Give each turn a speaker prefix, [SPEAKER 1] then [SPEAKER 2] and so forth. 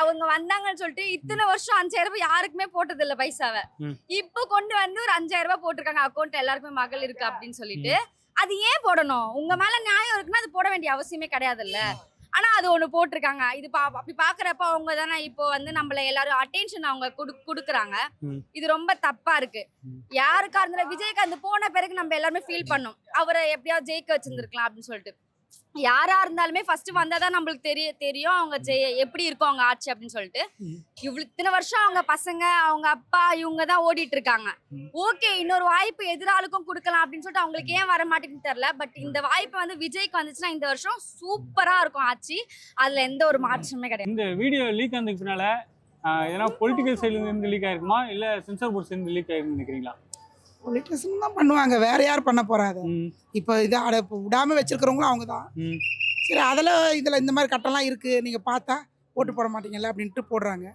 [SPEAKER 1] அவங்க வந்தாங்கன்னு சொல்லிட்டு இத்தனை வருஷம் 5000 ரூபாய் யாருக்குமே போட்டது இல்ல பைசாவை. இப்போ கொண்டு வந்து ஒரு 5000 ரூபாய் போட்டிருக்காங்க அக்கௌண்ட்ல எல்லாருக்குமே மகள் இருக்கு அப்படின்னு சொல்லிட்டு. அது ஏன் போடணும்? உங்க மேல நியாயம் இருக்குன்னா அது போட வேண்டிய அவசியமே கிடையாதுல்ல. ஆனா அது ஒண்ணு போட்டிருக்காங்க. இது அப்படி பாக்குறப்ப அவங்க தானே இப்போ வந்து நம்மள எல்லாரும் அட்டென்ஷன் அவங்க குடுக்குறாங்க. இது ரொம்ப தப்பா இருக்கு. யாருக்கா இருந்தாலும் விஜயகாந்த் போன பிறகு நம்ம எல்லாருமே ஃபீல் பண்ணோம். அவரை எப்படியாவது ஜெயிக்க வச்சிருந்திருக்கலாம் அப்படின்னு சொல்லிட்டு. யாரா இருந்தாலுமே ஃபர்ஸ்ட் வந்தாதான் நம்மளுக்கு தெரியும் அவங்க எப்படி இருக்கும் அவங்க ஆட்சி அப்படின்னு சொல்லிட்டு. இத்தனை வருஷம் அவங்க பசங்க அவங்க அப்பா இவங்க தான் ஓடிட்டு இருக்காங்க. ஓகே இன்னொரு வாய்ப்பு எதிராளுக்கும் கொடுக்கலாம் அப்படின்னு சொல்லிட்டு அவங்களுக்கு ஏன் வர மாட்டேங்குன்னு தெரியல. பட் இந்த வாய்ப்பு வந்து விஜய்க்கு வந்துச்சுன்னா இந்த வருஷம் சூப்பரா இருக்கும் ஆட்சி. அதுல எந்த ஒரு மாற்றமே கிடையாது.
[SPEAKER 2] இந்த வீடியோ லீக் ஆனதுக்கு பின்னால ஏன்னா பொலிட்டிக்கல் சைடுல இருந்து லீக் ஆயிருக்குமா இல்ல சென்சார் போர்ட்ஸ் இருந்து லீக் ஆயிருக்குன்னு நினைக்கிறீங்களா?
[SPEAKER 3] பொலிட்டிஷியன் தான் பண்ணுவாங்க, வேற யார் பண்ண போறாது? இப்போ இதை விடாம வச்சிருக்கிறவங்களும் அவங்க தான். சரி அதில் இதில் இந்த மாதிரி கட்டெல்லாம் இருக்கு நீங்க பார்த்தா ஓட்டு போட மாட்டீங்கல்ல அப்படின்ட்டு போடுறாங்க.